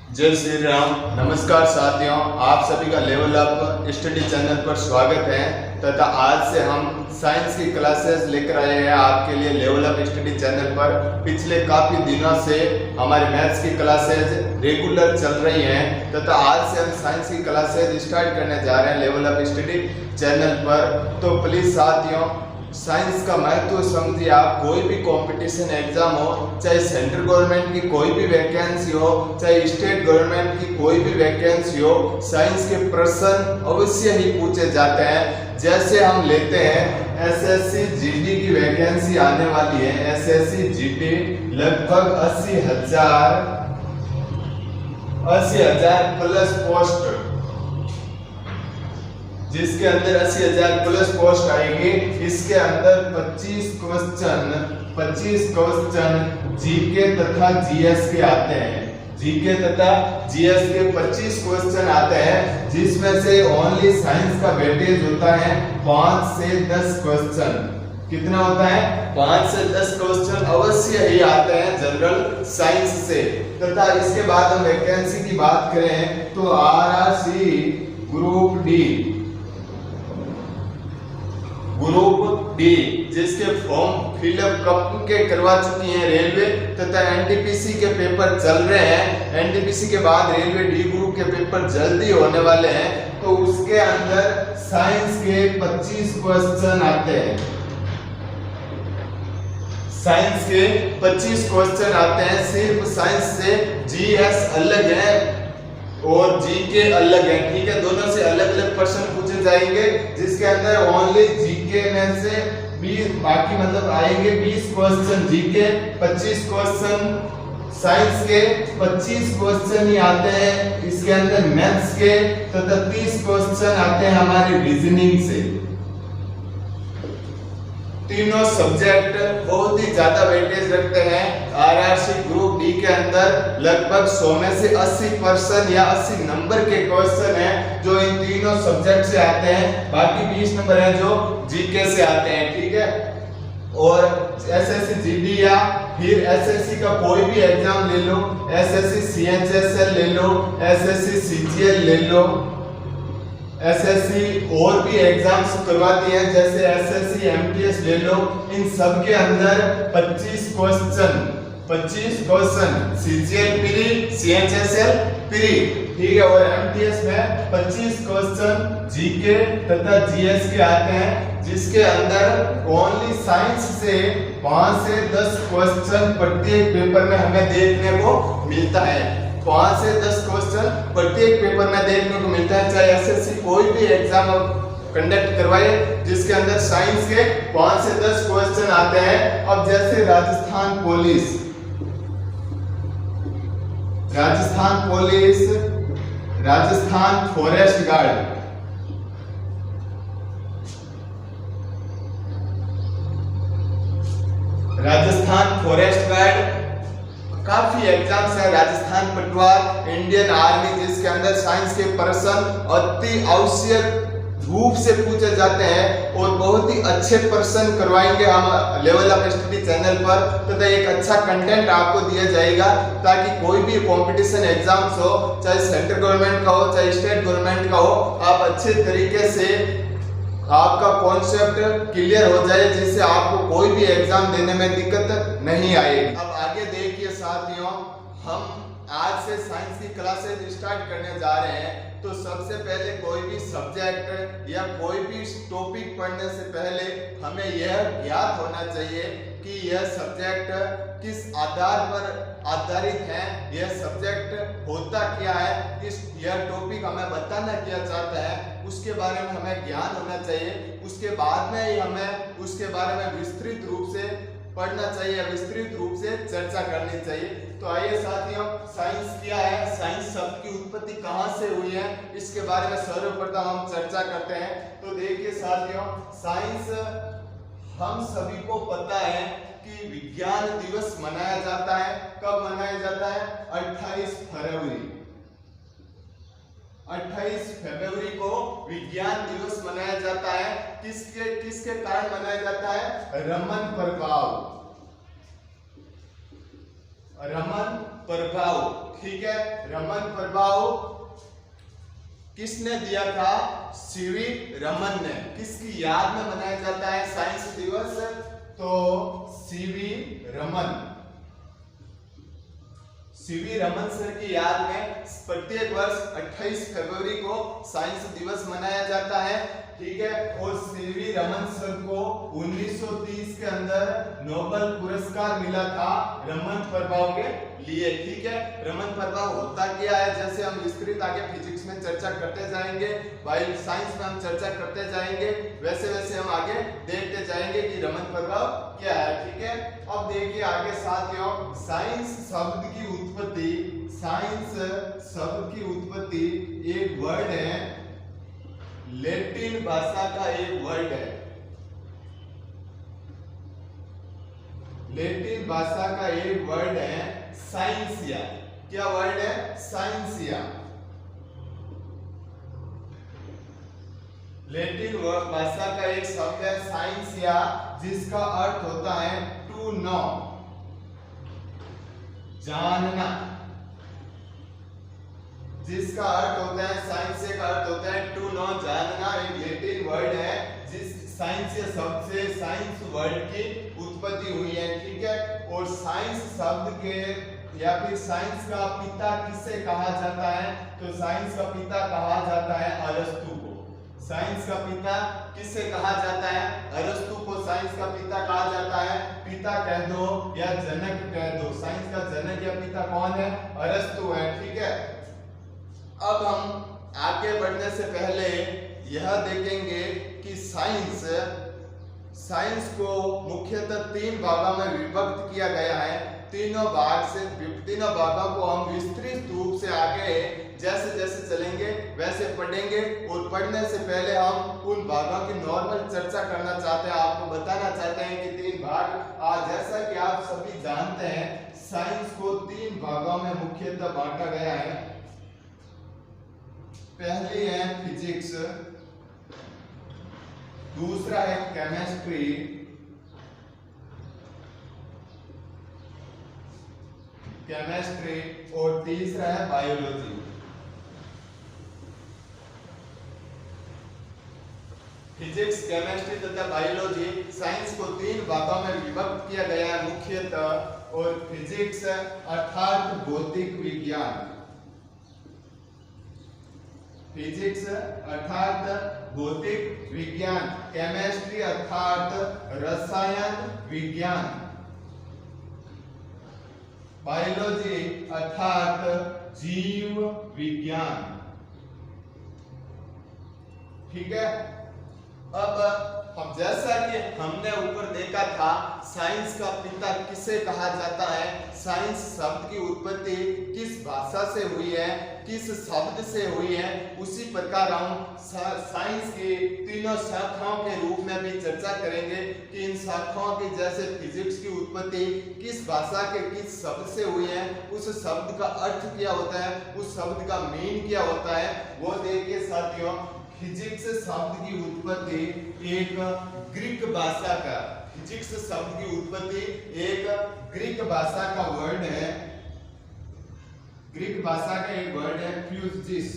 जय श्री राम। नमस्कार साथियों, आप सभी का लेवल अप स्टडी चैनल पर स्वागत है तथा आज से हम साइंस की क्लासेस लेकर आए हैं आपके लिए लेवल अप स्टडी चैनल पर। पिछले काफ़ी दिनों से हमारे मैथ्स की क्लासेस रेगुलर चल रही हैं तथा आज से हम साइंस की क्लासेस स्टार्ट करने जा रहे हैं लेवल अप स्टडी चैनल पर। तो प्लीज़ साथियों, साइंस का महत्व समझिए। आप कोई भी कंपटीशन एग्जाम हो, चाहे सेंट्रल गवर्नमेंट की कोई भी वैकेंसी हो, चाहे स्टेट गवर्नमेंट की कोई भी वैकेंसी हो, साइंस के प्रश्न अवश्य ही पूछे जाते हैं। जैसे हम लेते हैं एसएससी जीडी की वैकेंसी आने वाली है। एसएससी जीडी लगभग 80,000 प्लस पोस्ट, जिसके अंदर 80,000 प्लस पोस्ट आएंगे। इसके अंदर 25 क्वेश्चन जीके तथा जीएस के आते हैं। जीके तथा जीएस के 25 क्वेश्चन आते हैं, जिसमें से ओनली साइंस का वेटेज होता है 5 से 10 क्वेश्चन। कितना होता है? 5 से 10 क्वेश्चन अवश्य ही आते हैं जनरल साइंस से। तथा इसके बाद हम वैकेंसी की बात करें तो आरआरसी ग्रुप डी जिसके फॉर्म फिलअप कब के करवा चुकी हैं रेलवे तथा एनटीपीसी के पेपर चल रहे हैं। एनटीपीसी के बाद रेलवे डी ग्रुप के पेपर जल्दी होने वाले हैं। तो उसके अंदर साइंस के 25 क्वेश्चन आते हैं। साइंस के 25 क्वेश्चन आते हैं। सिर्फ साइंस से जीएस अलग है और जीके अलग है, ठीक है। दोनों से अलग अलग प्रश्न पूछे जाएंगे, जिसके अंदर ओनली जीके में से 20 बाकी मतलब आएंगे 20 क्वेश्चन जीके, 25 क्वेश्चन साइंस के, 25 क्वेश्चन ही आते हैं इसके अंदर मैथ्स के तथा 30 क्वेश्चन आते हैं हमारे रीजनिंग से। तीनों सब्जेक्ट बहुत ही ज्यादा वेटेज रखते हैं। आरआरसी ग्रुप डी के अंदर लगभग 100 में से 80% या 80 नंबर के क्वेश्चन हैं जो इन तीनों सब्जेक्ट से आते हैं। बाकी 20 नंबर हैं जो जीके से आते हैं, ठीक है। और एसएससी जीडी या फिर एसएससी का कोई भी एग्जाम ले लो, एसएससी सीएचएसएल ले लो, एसएससी सीजीएल ले लो, एसएससी और भी एग्जाम्स करवाती है जैसे एसएससी एमटीएस ले लो। इन सब के अंदर 25 question CGL pre, CHSL pre, ठीक है। और एमटीएस में 25 क्वेश्चन जीके तथा जीएस के आते हैं, जिसके अंदर ओनली साइंस से 5 से 10 क्वेश्चन प्रत्येक पेपर में हमें देखने को मिलता है। 5 से 10 क्वेश्चन प्रत्येक पेपर में देखने को मिलता है, चाहे एसएससी कोई भी एग्जाम कंडक्ट करवाए, जिसके अंदर साइंस के 5 से 10 क्वेश्चन आते हैं। अब जैसे Rajasthan police, Rajasthan forest guard, काफी एग्जाम्स है। राजस्थान पटवार, इंडियन आर्मी, जिसके अंदर साइंस के प्रश्न अति आवश्यक रूप से पूछे जाते हैं और बहुत ही अच्छे प्रश्न करवाएंगे हम लेवल अप स्टडी चैनल पर। तथा एक अच्छा कंटेंट आपको दिया जाएगा ताकि कोई भी कंपटीशन एग्जाम्स हो, चाहे सेंट्रल गवर्नमेंट का हो चाहे स्टेट गवर्नमेंट का हो, आप अच्छे तरीके से आपका कॉन्सेप्ट क्लियर हो जाए, जिससे आपको कोई भी एग्जाम देने में दिक्कत नहीं आएगी। अब आगे देखिए साथियों, हम आज से साइंस की क्लासेस स्टार्ट करने जा रहे हैं। तो सबसे पहले कोई भी सब्जेक्ट या कोई भी टॉपिक पढ़ने से पहले हमें यह ज्ञात होना चाहिए कि यह सब्जेक्ट किस आधार पर आधारित है, यह सब्जेक्ट होता क्या है, यह टॉपिक हमें बताना क्या चाहता है, उसके बारे में हमें ज्ञान होना चाहिए। उसके बाद में ही हमें उसके बारे में विस्तृत रूप से पढ़ना चाहिए, विस्तृत रूप से चर्चा करनी चाहिए। तो आइए साथियों, साइंस क्या है, साइंस शब्द की उत्पत्ति कहाँ से हुई है, इसके बारे में सर्वप्रथम हम चर्चा करते हैं। तो देखिए साथियों, साइंस हम सभी को पता है कि विज्ञान दिवस मनाया जाता है। कब मनाया जाता है? 28 फरवरी को विज्ञान दिवस मनाया जाता है। किसके कारण मनाया जाता है? रमन प्रभाव, ठीक है। रमन प्रभाव किसने दिया था? सीवी रमन ने। किसकी याद में मनाया जाता है साइंस दिवस? तो CV Raman, CV Raman sir की याद में प्रत्येक वर्ष 28 फरवरी को साइंस दिवस मनाया जाता है, ठीक है। और सीवी रमन सर को 1930 के अंदर नोबेल पुरस्कार मिला था रमन प्रभाव के लिए, ठीक है। रमन प्रभाव होता क्या है, जैसे हम विस्तृत आगे फिजिक्स में चर्चा करते जाएंगे, बायो साइंस में हम चर्चा करते जाएंगे, वैसे वैसे हम आगे देखते जाएंगे कि रमन प्रभाव क्या है, ठीक है। अब देखिए आगे साथियों, साइंस शब्द की उत्पत्ति, साइंस शब्द की उत्पत्ति एक वर्ड है, लैटिन भाषा का एक वर्ड है, लैटिन भाषा का एक वर्ड है साइंसिया। क्या वर्ड है? साइंसिया। लैटिन भाषा का एक शब्द है साइंसिया, जिसका अर्थ होता है टू नो, जानना। जिसका अर्थ होता है, साइंस का अर्थ होता है टू नो, जानना। एक लैटिन वर्ड है जिस साइंस शब्द से साइंस वर्ड की उत्पत्ति हुई है, ठीक है। और साइंस शब्द के या फिर साइंस का पिता किसे कहा जाता है? तो साइंस का पिता कहा जाता है अरस्तु को। साइंस का पिता किसे कहा जाता है? अरस्तु को साइंस का पिता कहा जाता है। पिता कह दो या जनक कह दो, साइंस का जनक या पिता कौन है? अरस्तु है, ठीक है। अब हम आगे बढ़ने से पहले यह देखेंगे कि साइंस को मुख्यतः 3 भागों में विभक्त किया गया है। तीनों भागों को हम विस्तृत रूप से आगे जैसे जैसे चलेंगे वैसे पढ़ेंगे। और पढ़ने से पहले हम उन भागों की नॉर्मल चर्चा करना चाहते हैं, आपको बताना चाहते हैं कि 3 भाग। आज जैसा कि आप सभी जानते हैं, साइंस को 3 भागों में मुख्यतः बांटा गया है। पहली है फिजिक्स, दूसरा है केमिस्ट्री, और तीसरा है बायोलॉजी। फिजिक्स, केमिस्ट्री तथा बायोलॉजी, साइंस को 3 भागों में विभक्त किया गया है मुख्यतः। और फिजिक्स अर्थात भौतिक विज्ञान, फिजिक्स अर्थात भौतिक विज्ञान, केमिस्ट्री अर्थात रसायन विज्ञान, बायोलॉजी अर्थात जीव विज्ञान, ठीक है। अब हम जैसा कि हमने ऊपर देखा था, साइंस का पिता किसे कहा जाता है? साइंस शब्द की उत्पत्ति किस भाषा से हुई है, किस शब्द से हुई है, उसी प्रकार हम साइंस की तीनों शाखाओं के रूप में भी चर्चा करेंगे कि इन शाखाओं की, जैसे फिजिक्स की उत्पत्ति किस भाषा के किस शब्द से हुई है, उस शब्द का अर्थ क्या होता है, उस शब्द का मीन क्या होता है, वो देखिए साथियों। फिजिक्स शब्द की उत्पत्ति एक ग्रीक भाषा का, फिजिक्स शब्द की उत्पत्ति एक ग्रीक भाषा का वर्ड है, ग्रीक भाषा का एक वर्ड है फ्यूजिस,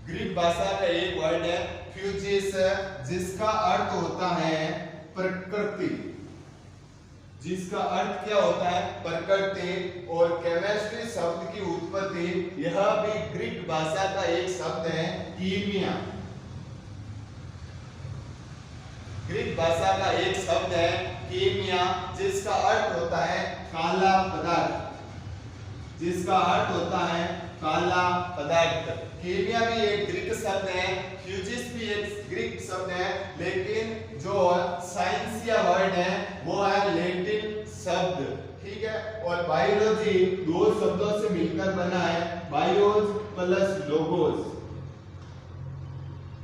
ग्रीक भाषा का एक वर्ड है फ्यूजिस, जिसका अर्थ होता है प्रकृति, जिसका अर्थ क्या होता है? प्रकृति। और केमिस्ट्री शब्द की उत्पत्ति, यह भी ग्रीक भाषा का एक शब्द है कीमिया, ग्रीक भाषा का एक शब्द है कीमिया, जिसका अर्थ होता है काला पदार्थ, जिसका अर्थ होता है काला पदार्थ। कीमिया भी एक ग्रीक शब्द है, फ्यूजिस भी एक ग्रीक शब्द है, लेकिन जो साइंसिया वर्ड है वो है लैटिन शब्द, ठीक है। और बायोलॉजी 2 शब्दों से मिलकर बना है, BIOS plus logos,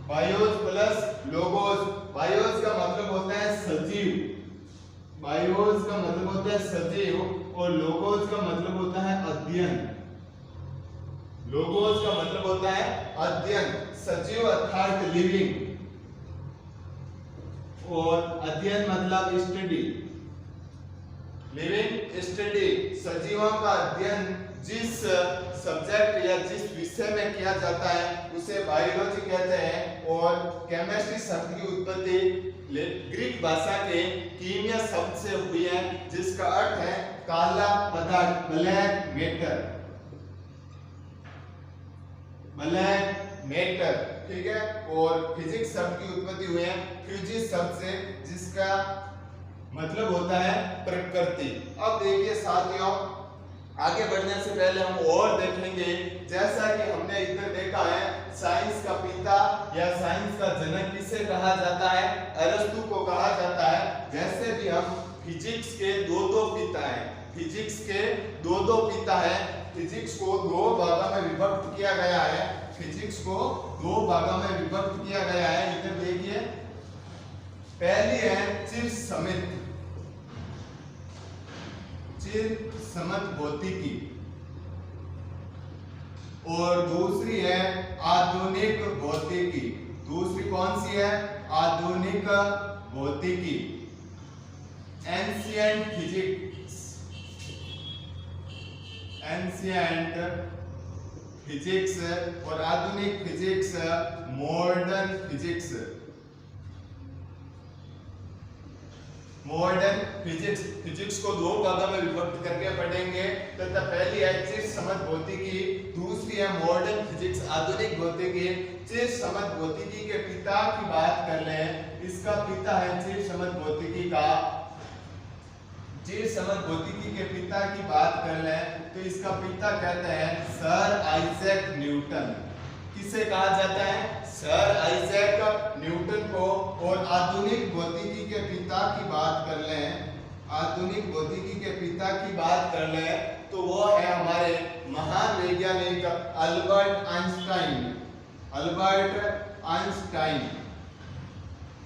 BIOS plus logos. BIOS का मतलब होता है सजीव, बायोस का मतलब होता है सजीव, और लोगोस का मतलब होता है अध्ययन, लोगोस का मतलब होता है अध्ययन, सजीव अर्थात लिविंग, और अध्ययन मतलब स्टडी, लिविंग स्टडी, सजीवों का अध्ययन जिस सब्जेक्ट या जिस विषय में किया जाता है उसे बायोलॉजी कहते हैं। और केमिस्ट्री शब्द की उत्पत्ति ग्रीक भाषा के कीमिया शब्द से हुई है जिसका अर्थ है काला पदार्थ, ब्लैक मैटर, ब्लैक मैटर, ठीक है। और फिजिक्स शब्द की उत्पत्ति हुई है फ्यूजिस शब्द से जिसका मतलब होता है प्रकृति। अब देखिए साथियों, आगे बढ़ने से पहले हम और देखेंगे, जैसा कि हमने इधर देखा है साइंस का पिता या साइंस का जनक किसे कहा जाता है, अरस्तु को कहा जाता है। वैसे भी हम फिजिक्स के दो पिता हैं, फिजिक्स के दो पिता हैं। फिजिक्स को दो भागों में विभक्त किया गया है, फिजिक्स को दो भागों में विभक्त किया गया है। इधर देखिए, पहली है चिरसमत भौतिकी और दूसरी है आधुनिक भौतिकी। दूसरी कौन सी है? आधुनिक भौतिकी, एंशिएंट फिजिक्स, एंशिएंट फिजिक्स। और आधुनिक physics modern physics, modern physics. Physics को दो भागों में विभक्त करके पढ़ेंगे तथा पहली है चिरसमत भौतिकी, दूसरी है मॉडर्न फिजिक्स, आधुनिक भौतिकी। चिरसमत भौतिकी के पिता की बात कर लें, इसका पिता है चिरसमत भौतिकी का, चिरसमत भौतिकी के पिता की बात कर लें तो इसका पिता कहते हैं सर आइजैक न्यूटन। किसे कहा जाता है? सर आइजैक न्यूटन को। और आधुनिक भौतिकी के पिता की बात कर लें, आधुनिक भौतिकी के पिता की बात कर लें तो वो है हमारे महान वैज्ञानिक अल्बर्ट आइंस्टाइन, अल्बर्ट आइंस्टाइन,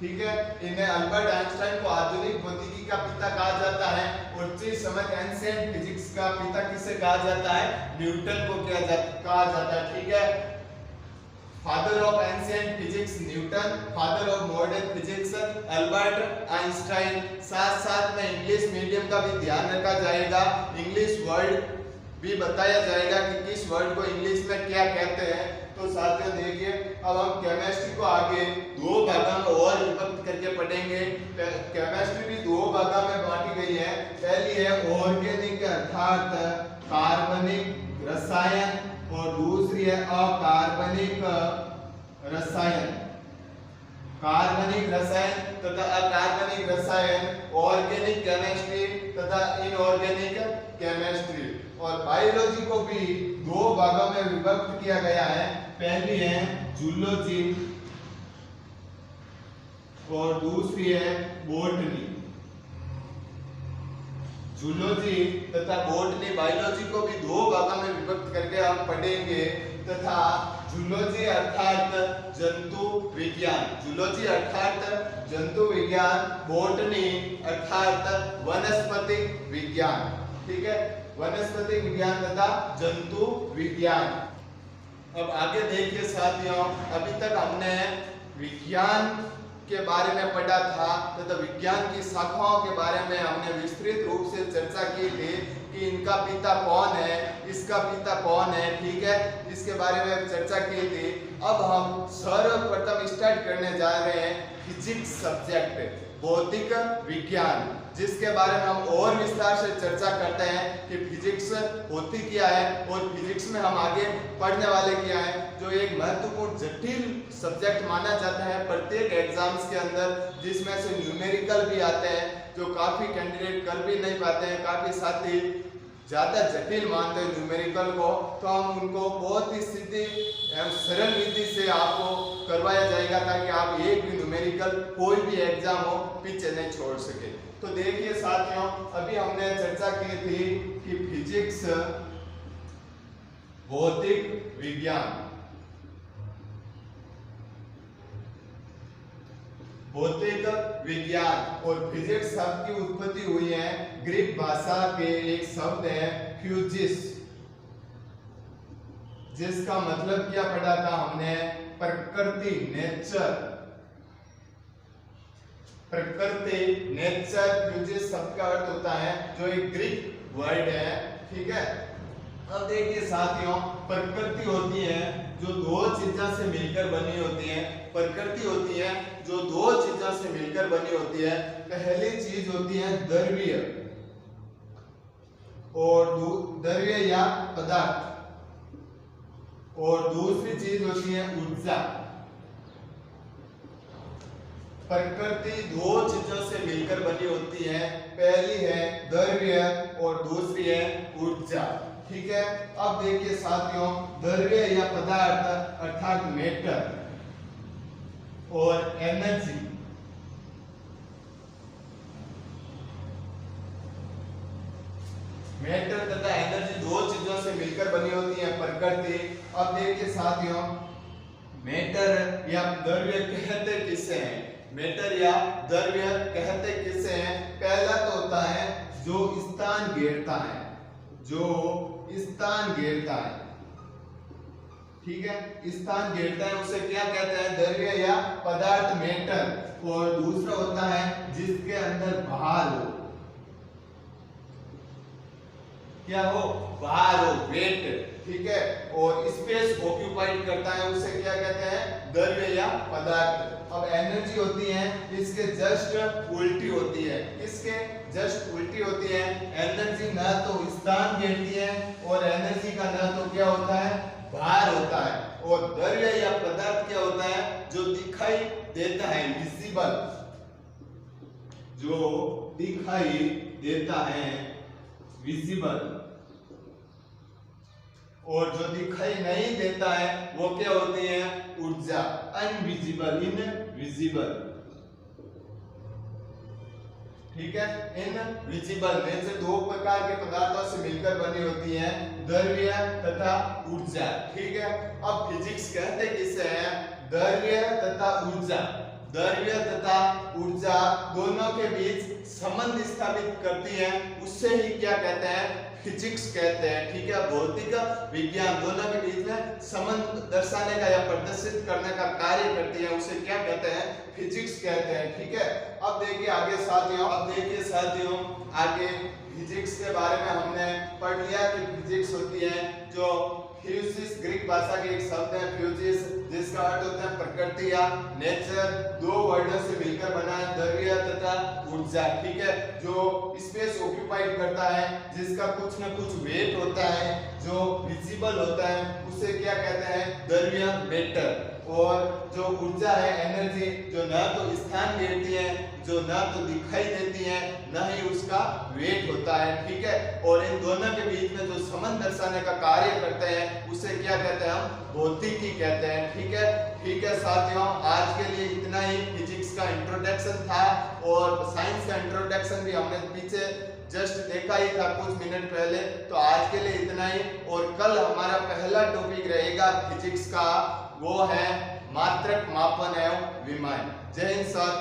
ठीक है। इन्हें अल्बर्ट आइंस्टाइन को आधुनिक भौतिकी का पिता कहा जाता है। और चिरसमत एंशिएंट फिजिक्स का पिता किसे कहा जाता है? न्यूटन को कहा जाता है, ठीक है। Father of ancient physics Newton, father of modern physics Albert Einstein. साथ साथ में इंग्लिश मीडियम का भी ध्यान रखा जाएगा, इंग्लिश वर्ड भी बताया जाएगा कि किस वर्ड को इंग्लिश में क्या कहते हैं। तो साथियों देखिए, अब हम केमिस्ट्री को आगे दो भागों में और विभक्त करके पढ़ेंगे। केमिस्ट्री भी दो भागों में बांटी गई है। पहली है ऑर्गेनिक अर्थात कार्बनिक रसायन और दूसरी है अकार्बनिक रसायन। कार्बनिक रसायन तथा अकार्बनिक रसायन, ऑर्गेनिक केमिस्ट्री तथा इनऑर्गेनिक केमिस्ट्री। और बायोलॉजी को भी दो भागों में विभक्त किया गया है। पहली है जूलॉजी और दूसरी है बॉटनी। जूलॉजी तथा बॉटनी, बायोलॉजी को भी दो भागों में विभक्त करके हम पढ़ेंगे। तथा जूलॉजी अर्थात जंतु विज्ञान, जूलॉजी अर्थात जंतु विज्ञान, बॉटनी अर्थात वनस्पतिक विज्ञान, ठीक है, वनस्पतिक विज्ञान तथा जंतु विज्ञान। अब आगे देखिए साथियों, अभी तक हमने विज्ञान के बारे में पढ़ा था तथा विज्ञान की शाखाओं के बारे में हमने विस्तृत रूप से चर्चा की थी कि इनका पिता कौन है, इसका पिता कौन है, ठीक है, इसके बारे में चर्चा की थी। अब हम सर्वप्रथम स्टार्ट करने जा रहे हैं फिजिक्स सब्जेक्ट, भौतिक विज्ञान, जिसके बारे में हम और विस्तार से चर्चा करते हैं कि फिजिक्स होती क्या है और फिजिक्स में हम आगे पढ़ने वाले क्या है, जो एक महत्वपूर्ण जटिल सब्जेक्ट माना जाता है प्रत्येक एग्जाम्स के अंदर, जिसमें से न्यूमेरिकल भी आते हैं जो काफी कैंडिडेट कर भी नहीं पाते हैं, काफी साथी ज्यादा जटिल मानते हैं न्यूमेरिकल को। तो हम उनको बहुत ही सीधी एवं सरल विधि से आपको करवाया जाएगा ताकि आप एक भी न्यूमेरिकल कोई भी एग्जाम हो पीछे नहीं छोड़ सके। तो देखिए साथियों, अभी हमने चर्चा की थी कि फिजिक्स भौतिक विज्ञान, भौतिक विज्ञान और फिजिक्स शब्द की उत्पत्ति हुई है ग्रीक भाषा के एक शब्द है फ्यूजिस, जिसका मतलब क्या पढ़ा था हमने? प्रकृति, नेचर, प्रकृति, नेचर, फ्यूजिस शब्द का अर्थ होता है जो एक ग्रीक वर्ड है, ठीक है। अब देखिए साथियों, प्रकृति होती है जो दो चीजों से मिलकर बनी होती है। प्रकृति होती है जो दो चीजों से मिलकर बनी होती है। पहली चीज होती है द्रव्य और द्रव्य या पदार्थ, और दूसरी चीज होती है ऊर्जा। प्रकृति दो चीजों से मिलकर बनी होती है, पहली है द्रव्य और दूसरी है ऊर्जा, ठीक है। अब देखिए साथियों, द्रव्य या पदार्थ अर्थात मैटर और एनर्जी, मैटर तथा एनर्जी दो चीजों से मिलकर बनी होती है प्रकृति। अब देखिए साथियों, मैटर या द्रव्य कहते किसे हैं? मैटर या द्रव्य कहते किसे हैं? पहला तो होता है जो स्थान घेरता है, जो स्थान घेरता है, ठीक है, स्थान घेरता है उसे क्या कहते हैं? द्रव्य या पदार्थ, मैटर। और दूसरा होता है जिसके अंदर भार हो, क्या हो? भार हो, वेट, ठीक है, और स्पेस ऑक्यूपाइड करता है उसे क्या कहते हैं? द्रव्य या पदार्थ। अब एनर्जी होती है इसके जस्ट उल्टी होती है, इसके जस्ट उल्टी होती है। एनर्जी ना तो स्थान घेरती है और एनर्जी का ना तो क्या होता है? भार होता है। और द्रव्य या पदार्थ क्या होता है? जो दिखाई देता है, विजिबल, जो दिखाई देता है, विजिबल, और जो दिखाई नहीं देता है वो क्या होती है? ऊर्जा, अनविजिबल, इनविजिबल, ठीक है, इनविजिबल। जैसे दो प्रकार के पदार्थों से मिलकर बनी होती है, द्रव्य तथा ऊर्जा, ठीक है। अब फिजिक्स कहते किसे हैं? द्रव्य तथा ऊर्जा, द्रव्य तथा ऊर्जा दोनों के बीच संबंध स्थापित करती है, उससे ही क्या कहते हैं? फिजिक्स कहते हैं, ठीक है। भौतिक विज्ञान दोनों के बीच में संबंध दर्शाने का या प्रदर्शित करने का कार्य करती है, उसे क्या कहते हैं? फिजिक्स कहते हैं, ठीक है। अब देखिए आगे साथियों, आगे फिजिक्स के बारे में हमने पढ़ लिया कि फिजिक्स होती है जो फ्यूजिस, ग्रीक भाषा के एक शब्द है फ्यूजिस, जिसका अर्थ होता है प्रकृति या नेचर, दो वर्डों से मिलकर बना है, द्रव्य तथा ऊर्जा, ठीक है, जो स्पेस ऑक्यूपाइड करता है, जिसका कुछ न कुछ वेट होता है, जो विजिबल होता है, उसे क्या कहते हैं? द्रव्य, मैटर। और जो ऊर्जा है, एनर्जी, जो न तो स्थान घेरती है, जो न तो दिखाई देती है, न ही उसका वेट होता है, ठीक है। और इन दोनों के बीच में जो संबंध दर्शाने का कार्य करते हैं उसे क्या कहते हैं? हम भौतिकी कहते हैं, ठीक है। ठीक है साथियों, आज के लिए इतना ही। फिजिक्स का इंट्रोडक्शन था और साइंस का इंट्रोडक्शन भी हमने पीछे जस्ट देखा ही था कुछ मिनट पहले, तो आज के लिए इतना ही। और कल हमारा पहला टॉपिक रहेगा फिजिक्स का, वो है मात्रक, मापन एवं विमान। जय हिंद साथियों।